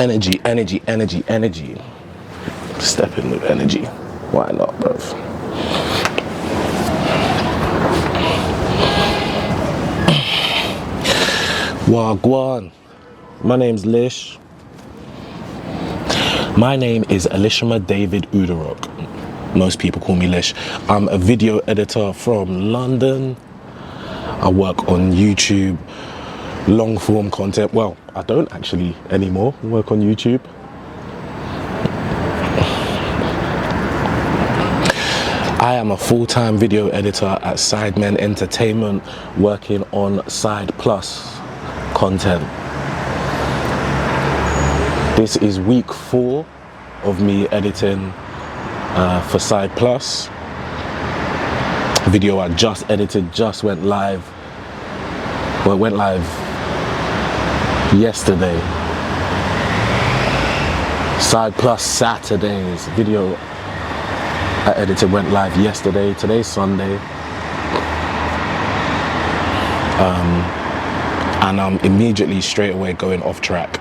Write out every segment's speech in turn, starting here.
Energy, energy, energy, energy. Step in with energy. Why not, bruv? Wagwan. My name's Lish. My name is Elishama David Udarok. Most people call me Lish. I'm a video editor from London. I work on YouTube, long form content. Well, I don't actually anymore work on YouTube. I am a full-time video editor at Sidemen Entertainment, working on Side Plus content. This is week 4 of me editing for Side Plus. Video I just edited just went live. Well, it went live yesterday. Side Plus Saturdays. Video I edited went live yesterday. Today's Sunday. And I'm immediately straight away going off track.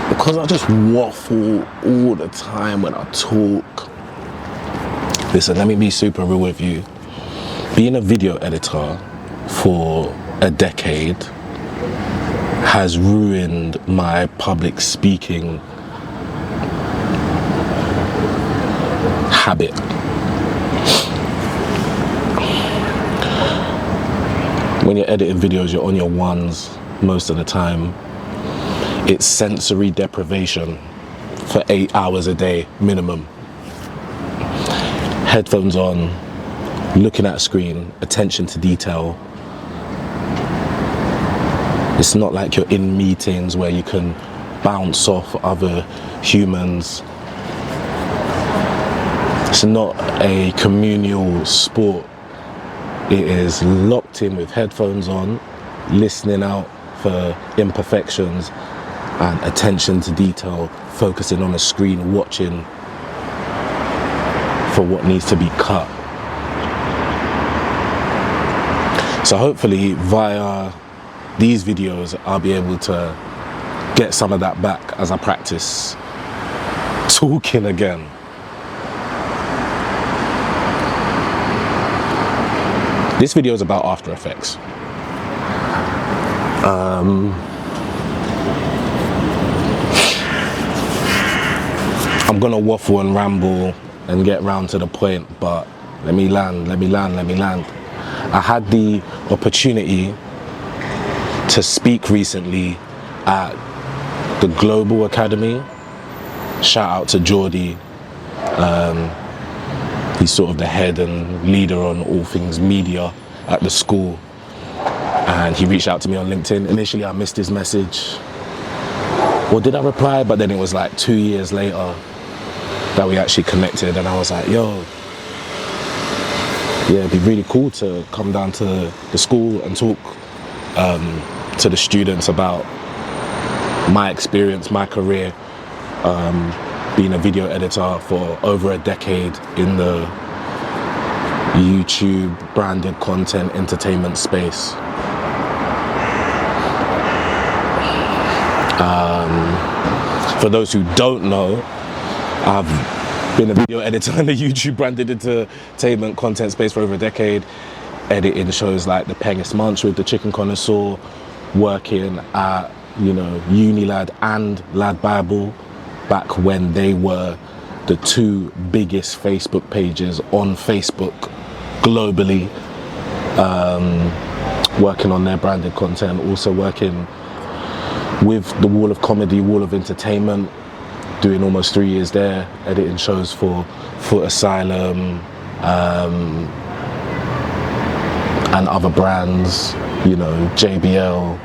Because I just waffle all the time when I talk. Listen, let me be super real with you. Being a video editor for a decade has ruined my public speaking habit. When you're editing videos, you're on your ones most of the time. It's sensory deprivation for 8 hours a day minimum. Headphones on, looking at a screen, attention to detail. It's not like you're in meetings where you can bounce off other humans. It's not a communal sport. It is locked in with headphones on, listening out for imperfections and attention to detail, focusing on a screen, watching for what needs to be cut. So hopefully via these videos I'll be able to get some of that back as I practice talking again. This video is about After Effects. I'm gonna waffle and ramble and get round to the point, but let me land. I had the opportunity to speak recently at the Global Academy. Shout out to Geordie. He's sort of the head and leader on all things media at the school. And he reached out to me on LinkedIn. Initially, I missed his message. Or did I reply? But then it was like 2 years later that we actually connected. And I was like, yo, yeah, it'd be really cool to come down to the school and talk to the students about my experience, my career, being a video editor for over a decade in the YouTube branded content entertainment space. For those who don't know, I've been a video editor in the YouTube branded entertainment content space for over a decade, editing shows like The Pengist Munch with the Chicken Connoisseur, working at, UNILAD and LADbible back when they were the 2 biggest Facebook pages on Facebook globally, working on their branded content, also working with the Wall of Comedy, Wall of Entertainment, doing almost 3 years there, editing shows for Footasylum and other brands, JBL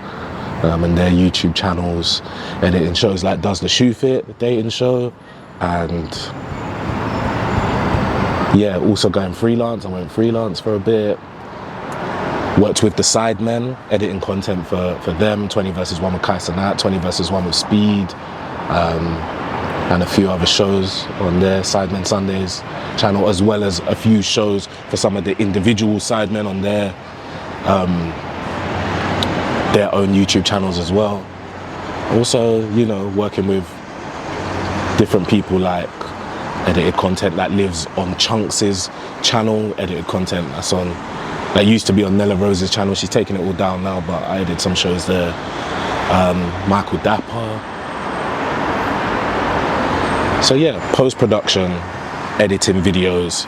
and their YouTube channels, editing shows like Does the Shoe Fit, the dating show, and yeah, also going freelance. I went freelance for a bit. Worked with the Sidemen, editing content for them, 20 vs 1 with Kai Sanat, 20 vs 1 with Speed, and a few other shows on their Sidemen Sundays channel, as well as a few shows for some of the individual Sidemen on their own YouTube channels as well. Also, you know, working with different people, like edited content that lives on Chunks' channel, edited content that used to be on Nella Rose's channel. She's taken it all down now, but I did some shows there. Michael Dapper. So yeah, post-production, editing videos,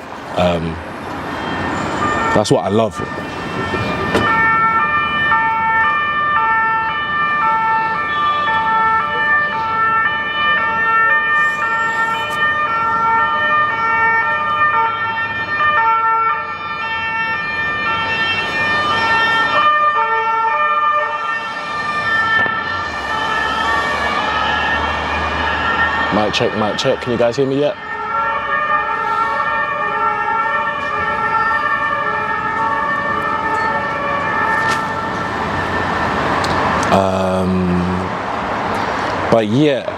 that's what I love. Mic check, mic check. Can you guys hear me yet? But yeah,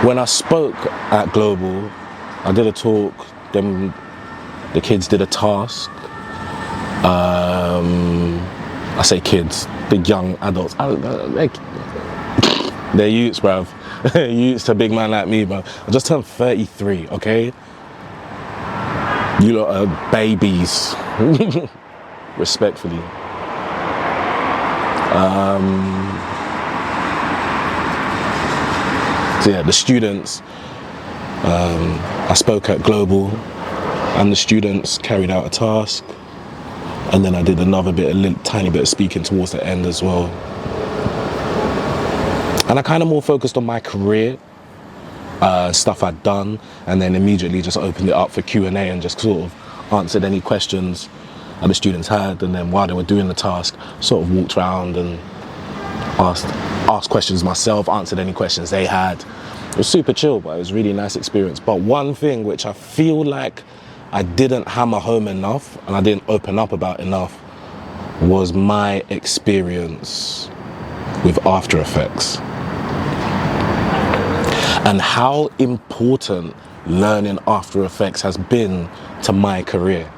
when I spoke at Global, I did a talk, then the kids did a task. I say kids, the young adults. They're youths, bruv. Youths to big man like me, bruv. I just turned 33, okay? You lot are babies. Respectfully. So yeah, the students, I spoke at Global and the students carried out a task, and then I did another tiny bit of speaking towards the end as well. And I kind of more focused on my career, stuff I'd done, and then immediately just opened it up for Q&A and just sort of answered any questions that the students had. And then while they were doing the task, sort of walked around and asked questions myself, answered any questions they had. It was super chill, but it was a really nice experience. But one thing which I feel like I didn't hammer home enough and I didn't open up about enough was my experience with After Effects and how important learning After Effects has been to my career.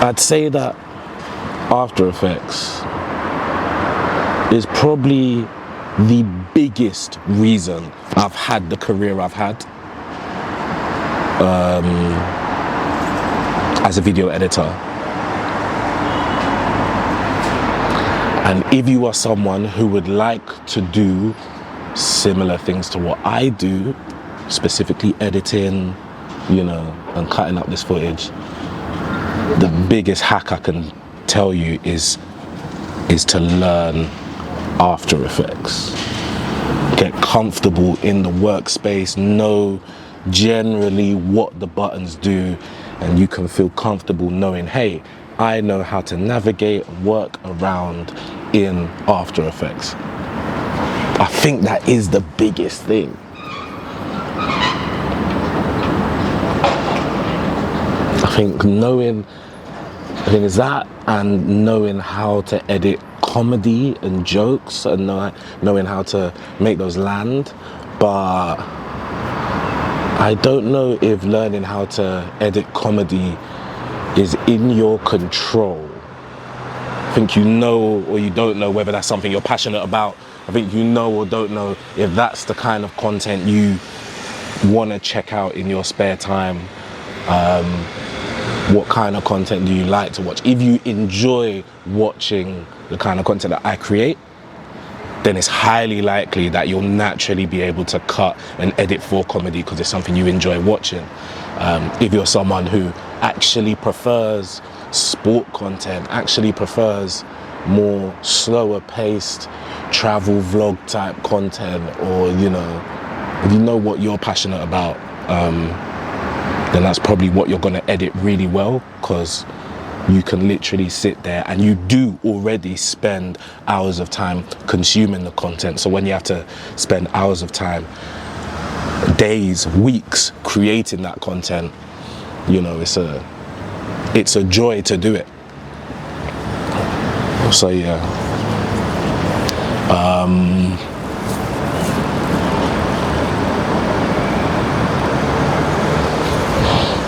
I'd say that After Effects is probably the biggest reason I've had the career I've had as a video editor. And if you are someone who would like to do similar things to what I do, specifically editing, you know, and cutting up this footage, the biggest hack I can tell you is to learn After Effects. Get comfortable in the workspace, know generally what the buttons do, and you can feel comfortable knowing, hey, I know how to navigate, work around in After Effects. I think that is the biggest thing. I think is that, and knowing how to edit comedy and jokes, and knowing how to make those land. But I don't know if learning how to edit comedy is in your control. I think you know or you don't know whether that's something you're passionate about. I think you know or don't know if that's the kind of content you want to check out in your spare time. What kind of content do you like to watch? If you enjoy watching the kind of content that I create, then it's highly likely that you'll naturally be able to cut and edit for comedy because it's something you enjoy watching. If you're someone who actually prefers sport content, actually prefers more slower paced travel vlog type content, or you know, if you know what you're passionate about, then that's probably what you're going to edit really well, because you can literally sit there and you do already spend hours of time consuming the content. So when you have to spend hours of time, days, weeks creating that content, you know, it's a joy to do it. So yeah.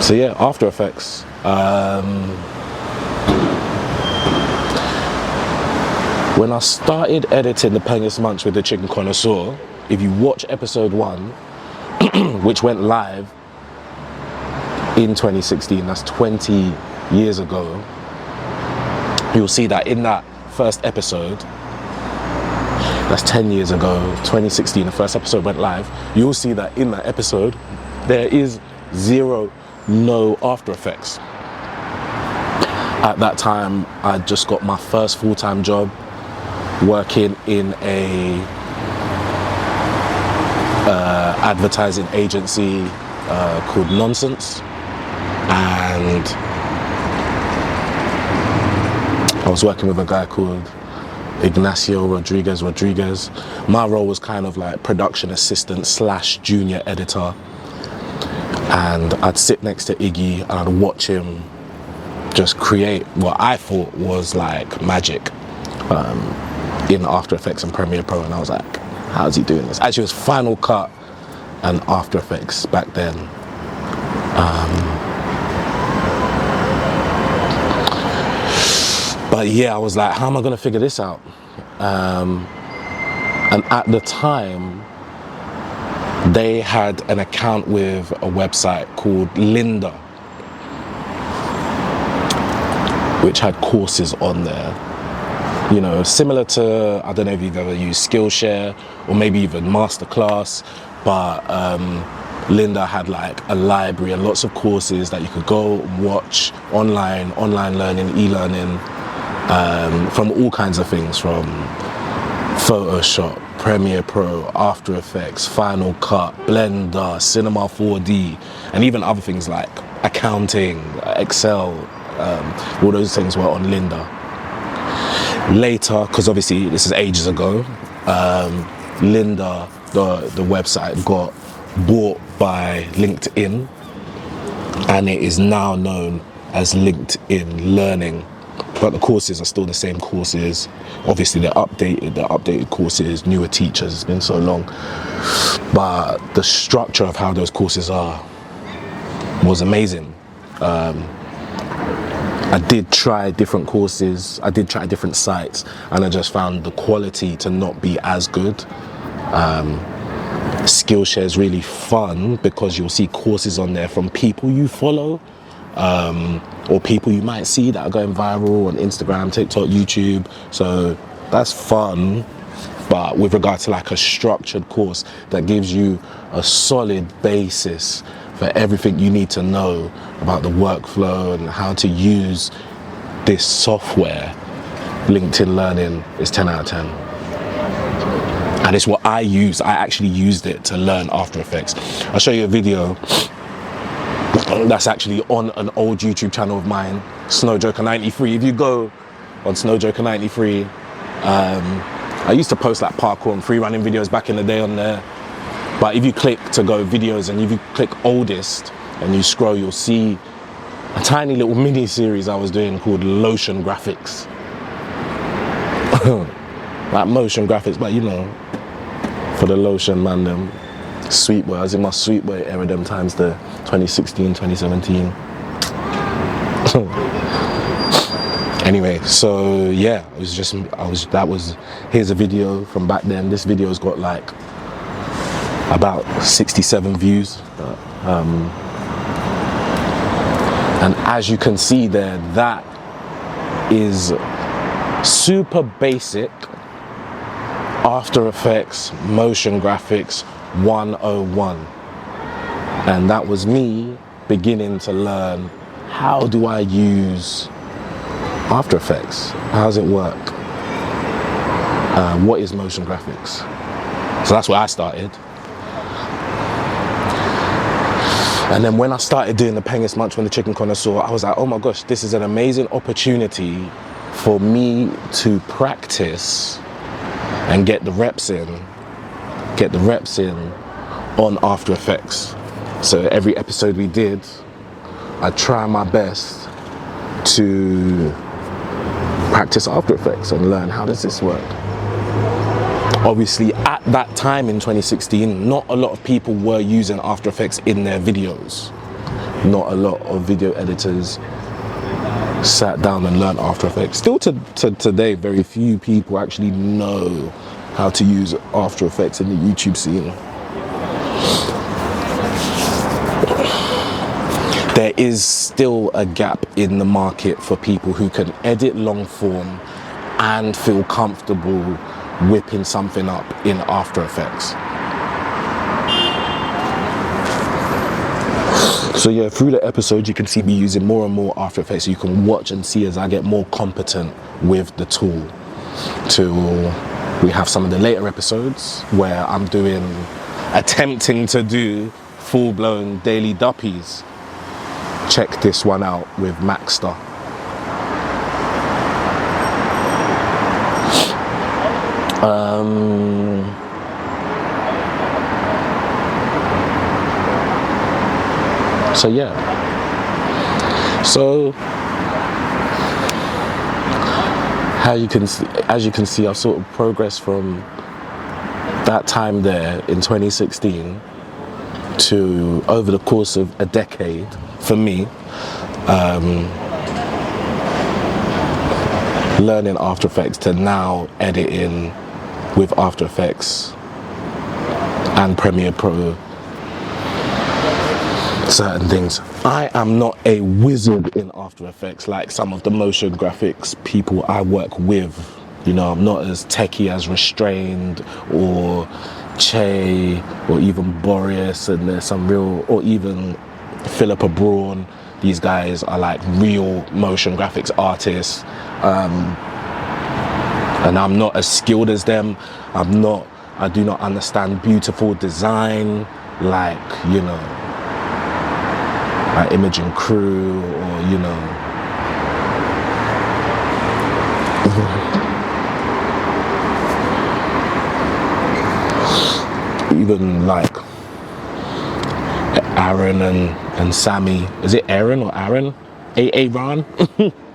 So yeah, After Effects. When I started editing The Penguin's Munch with the Chicken Connoisseur, if you watch episode 1, which went live in 2016, that's 20 years ago, you'll see that in that first episode, that's 10 years ago, 2016, the first episode went live, you'll see that in that episode, there is no After Effects. At that time, I just got my first full-time job working in a advertising agency called Nonsense, and I was working with a guy called Ignacio Rodriguez. My role was kind of like production assistant / junior editor, and I'd sit next to Iggy and I'd watch him just create what I thought was like magic in After Effects and Premiere Pro, and I was like, how's he doing this? Actually, it was Final Cut and After Effects back then. But yeah, I was like, how am I gonna figure this out? And at the time, they had an account with a website called Linda, which had courses on there. You know, similar to, I don't know if you've ever used Skillshare or maybe even Masterclass, but Linda had like a library and lots of courses that you could go watch online learning, e-learning, from all kinds of things, from Photoshop, Premiere Pro, After Effects, Final Cut, Blender, Cinema 4D, and even other things like accounting, Excel, all those things were on Linda. Later, because obviously this is ages ago, Linda, the website, got bought by LinkedIn, and it is now known as LinkedIn Learning. But the courses are still the same courses. Obviously they're updated courses, newer teachers, it's been so long. But the structure of how those courses are was amazing. I did try different courses, I did try different sites, and I just found the quality to not be as good. Skillshare is really fun because you'll see courses on there from people you follow, or people you might see that are going viral on Instagram, TikTok, YouTube. So that's fun. But with regard to like a structured course that gives you a solid basis for everything you need to know about the workflow and how to use this software, LinkedIn Learning is 10 out of 10. And it's what I use. I actually used it to learn After Effects. I'll show you a video that's actually on an old YouTube channel of mine, Snowjoker93. If you go on Snowjoker93, I used to post like parkour and free running videos back in the day on there. But if you click to go videos, and if you click oldest and you scroll, you'll see a tiny little mini series I was doing called Lotion Graphics. Like motion graphics, but you know, for the lotion man, them sweet boy. I was in my sweet boy era them times, the 2016, 2017. Anyway, so yeah, here's a video from back then. This video's got like about 67 views. And as you can see there, that is super basic After Effects motion graphics 101. And that was me beginning to learn, how do I use After Effects? How does it work? What is motion graphics? So that's where I started. And then when I started doing the Penguin's Munch and the Chicken Connoisseur, I was like, oh my gosh, this is an amazing opportunity for me to practice and get the reps in on After Effects. So every episode we did, I try my best to practice After Effects and learn, how does this work? Obviously, at that time in 2016, not a lot of people were using After Effects in their videos. Not a lot of video editors sat down and learned After Effects. Still to today, very few people actually know how to use After Effects in the YouTube scene. There is still a gap in the market for people who can edit long form and feel comfortable whipping something up in After Effects. So yeah, through the episode you can see me using more and more After Effects, so you can watch and see as I get more competent with the tool. We have some of the later episodes where I'm attempting to do full-blown daily duppies. Check this one out with Maxter. So yeah. So as you can see, I've sort of progressed from that time there in 2016 to over the course of a decade. For me, learning After Effects to now editing with After Effects and Premiere Pro, certain things. I am not a wizard in After Effects like some of the motion graphics people I work with. You know, I'm not as techie as Restrained or Che or even Boreas, and there's some real, or even Philippa Braun. These guys are like real motion graphics artists, and I'm not as skilled as them. I do not understand beautiful design like, you know, like Imaging Crew, or, you know, even like Aaron and Sammy. Is it Aaron or Aaron? Aaron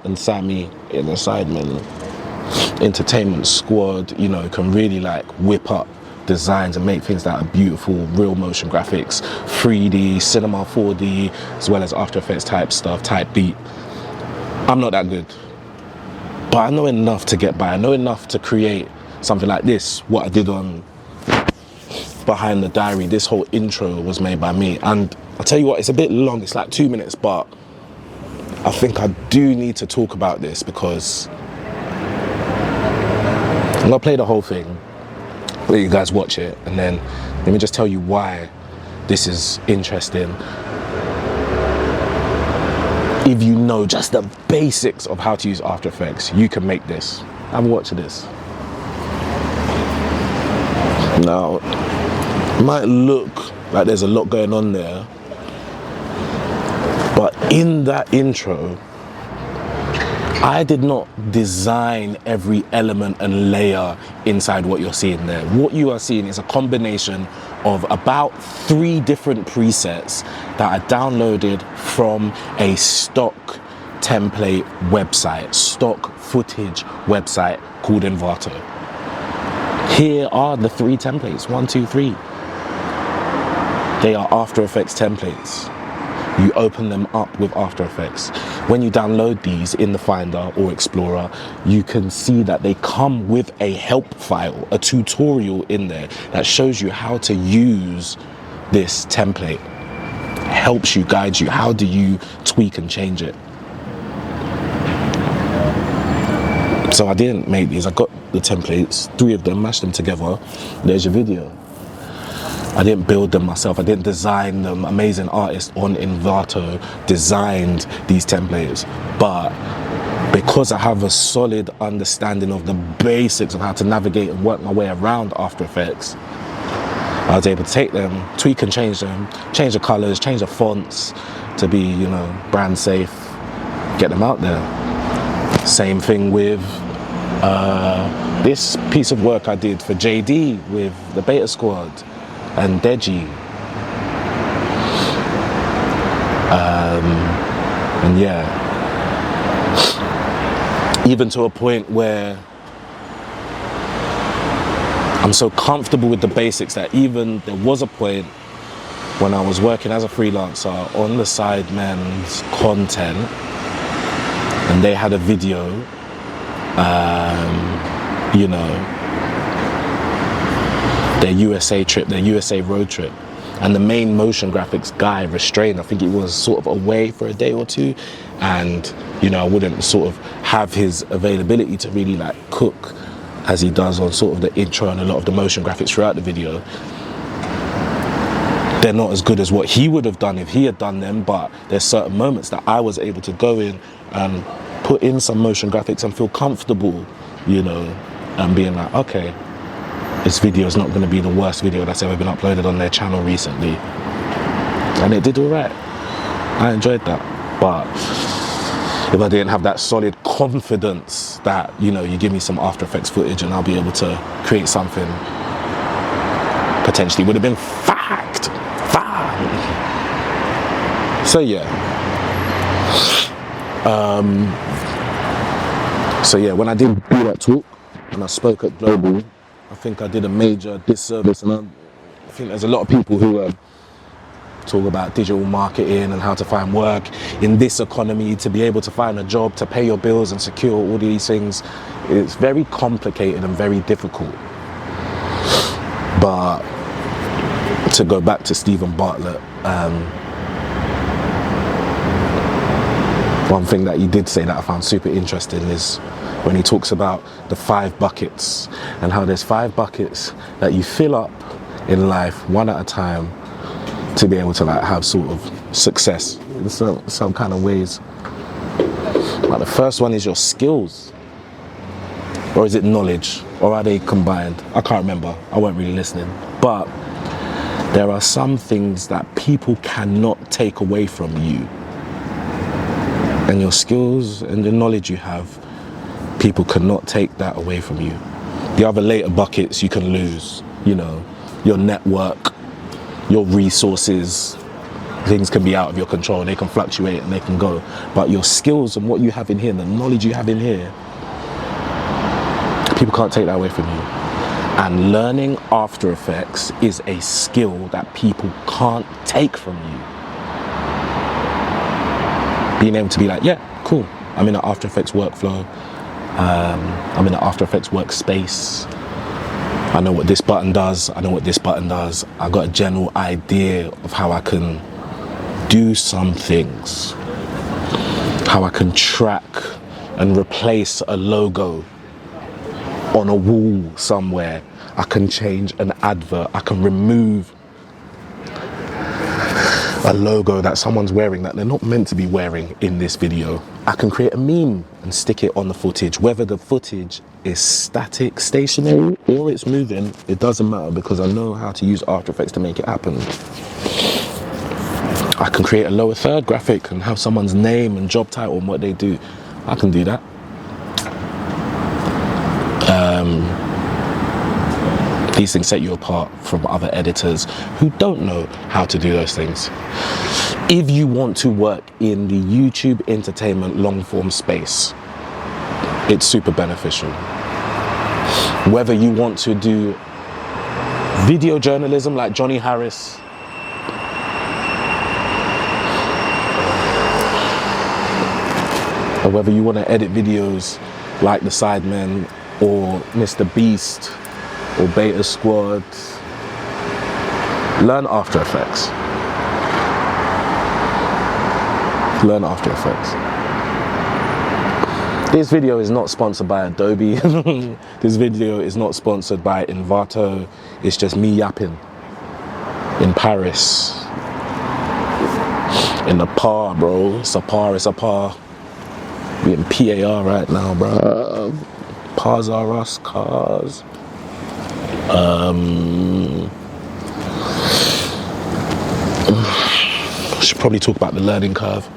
and Sammy in the Sidemen Entertainment Squad, you know, can really like whip up designs and make things that are beautiful, real motion graphics, 3D, cinema 4D, as well as After Effects type stuff, type beat. I'm not that good, but I know enough to get by. I know enough to create something like this, what I did on Behind the Diary. This whole intro was made by me, and I'll tell you what, it's a bit long, it's like 2 minutes, but I think I do need to talk about this because I'm gonna play the whole thing, let you guys watch it, and then let me just tell you why this is interesting. If you know just the basics of how to use After Effects, you can make this. Have a watch this. Now, it might look like there's a lot going on there, but in that intro, I did not design every element and layer inside what you're seeing there. What you are seeing is a combination of about 3 different presets that are downloaded from a stock template website, stock footage website called Envato. Here are the 3 templates, 1, 2, 3. They are After Effects templates. You open them up with After Effects. When you download these in the Finder or Explorer, you can see that they come with a help file, a tutorial in there that shows you how to use this template. Helps you, guides you. How do you tweak and change it? So I didn't make these. I got the templates, 3 of them, mashed them together. There's your video. I didn't build them myself. I didn't design them. Amazing artists on Envato designed these templates. But because I have a solid understanding of the basics of how to navigate and work my way around After Effects, I was able to take them, tweak and change them, change the colors, change the fonts to be, you know, brand safe, get them out there. Same thing with this piece of work I did for JD with the Beta Squad and Deji. And yeah, even to a point where I'm so comfortable with the basics that even there was a point when I was working as a freelancer on the Sidemen's content and they had a video, you know, their USA trip, their USA road trip, and the main motion graphics guy restrained, I think it was sort of away for a day or two, and you know, I wouldn't sort of have his availability to really like cook as he does on sort of the intro and a lot of the motion graphics throughout the video. They're not as good as what he would have done if he had done them, but there's certain moments that I was able to go in and put in some motion graphics and feel comfortable, you know, and being like, okay, this video is not going to be the worst video that's ever been uploaded on their channel recently. And it did all right. I enjoyed that. But if I didn't have that solid confidence that, you know, you give me some After Effects footage and I'll be able to create something potentially would have been fact. So yeah. So yeah, when I did do that talk and I spoke at Global, I think I did a major disservice, and I think there's a lot of people who talk about digital marketing and how to find work in this economy, to be able to find a job, to pay your bills and secure all these things. It's very complicated and very difficult. But to go back to Stephen Bartlett, one thing that he did say that I found super interesting is when he talks about the 5 buckets and how there's 5 buckets that you fill up in life one at a time to be able to like have sort of success in some kind of ways. Like the first one is your skills, or is it knowledge, or are they combined? I can't remember, I weren't really listening. But there are some things that people cannot take away from you, and your skills and the knowledge you have, people cannot take that away from you. The other later buckets you can lose, you know, your network, your resources, things can be out of your control, they can fluctuate and they can go. But your skills and what you have in here, the knowledge you have in here, people can't take that away from you. And learning After Effects is a skill that people can't take from you. Being able to be like, yeah, cool, I'm in an After Effects workflow, I'm in an After Effects workspace, I know what this button does, I know what this button does, I got a general idea of how I can do some things, how I can track and replace a logo on a wall somewhere, I can change an advert, I can remove a logo that someone's wearing that they're not meant to be wearing in this video. I can create a meme and stick it on the footage. Whether the footage is static, stationary, or it's moving, it doesn't matter because I know how to use After Effects to make it happen. I can create a lower third graphic and have someone's name and job title and what they do. I can do that. These things set you apart from other editors who don't know how to do those things. If you want to work in the YouTube entertainment long form space, it's super beneficial. Whether you want to do video journalism like Johnny Harris, or whether you want to edit videos like the Sidemen or Mr. Beast or Beta Squad, learn After Effects. Learn After Effects. This video is not sponsored by Adobe. This video is not sponsored by Envato. It's just me yapping in Paris. In the par, bro. It's a par, it's a par. We in PAR right now, bro. Pars are us, cars. I should probably talk about the learning curve.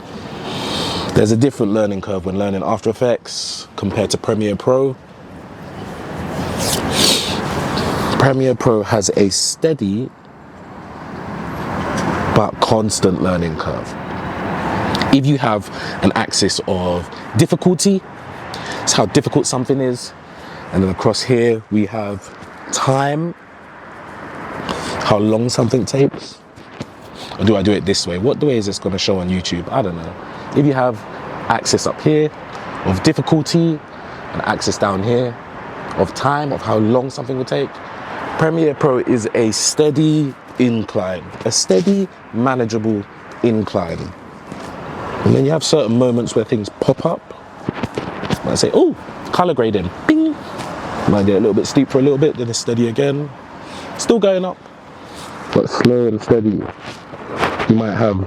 There's a different learning curve when learning After Effects compared to Premiere Pro. Premiere Pro has a steady but constant learning curve. If you have an axis of difficulty, it's how difficult something is, and then across here we have time, how long something takes. Or do I do it this way? What way is this going to show on YouTube? I don't know. If you have axis up here, of difficulty and axis down here, of time, of how long something will take. Premiere Pro is a steady incline, a steady, manageable incline. And then you have certain moments where things pop up. I say, oh, color grading, bing. Might get a little bit steep for a little bit, then it's steady again. Still going up, but slow and steady. You might have,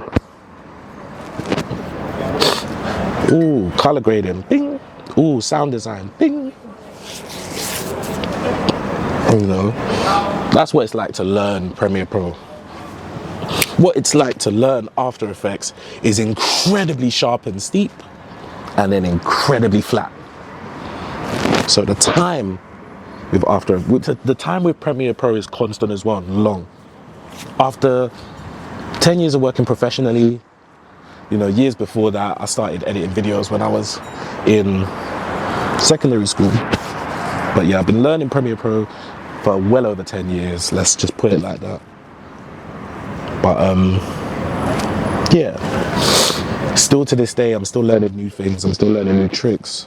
ooh, color grading, bing. Ooh, sound design, bing. You know, that's what it's like to learn Premiere Pro. What it's like to learn After Effects is incredibly sharp and steep, and then incredibly flat. So the time with the time with Premiere Pro is constant as well, long. After 10 years of working professionally, you know, years before that, I started editing videos when I was in secondary school. But yeah, I've been learning Premiere Pro for well over 10 years, let's just put it like that. But yeah, still to this day, I'm still learning new things, I'm still learning new tricks,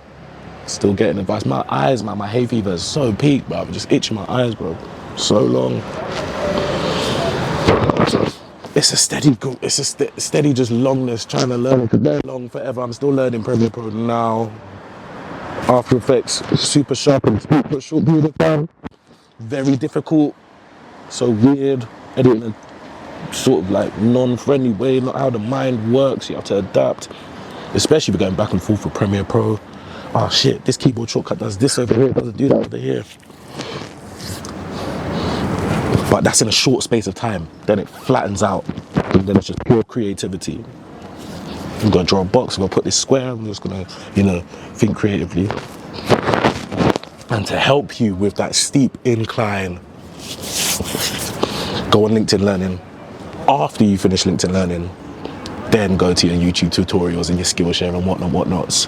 still getting advice. My eyes, man, my hay fever is so peak, bro. I'm just itching my eyes, bro, so long. It's a steady just longness, trying to learn it for long, forever. I'm still learning Premiere Pro now. After Effects, super sharp and steep for a short period of time. Very difficult, so weird, editing in a sort of like non-friendly way, not how the mind works. You have to adapt, especially if you're going back and forth with Premiere Pro. Oh shit, this keyboard shortcut does this over here, it doesn't do that over here. But that's in a short space of time, then it flattens out, and then it's just pure creativity. I'm gonna draw a box, I'm gonna put this square, I'm just gonna, you know, think creatively. And to help you with that steep incline, go on LinkedIn Learning. After you finish LinkedIn Learning, then go to your YouTube tutorials and your Skillshare and whatnots.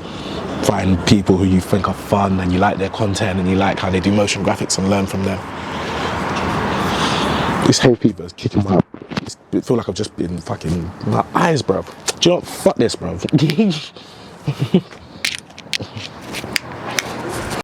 Find people who you think are fun and you like their content and you like how they do motion graphics and learn from them. This hay fever is kicking my, I feel like I've just been fucking, my eyes, bruv. Do you know what? Fuck this, bruv.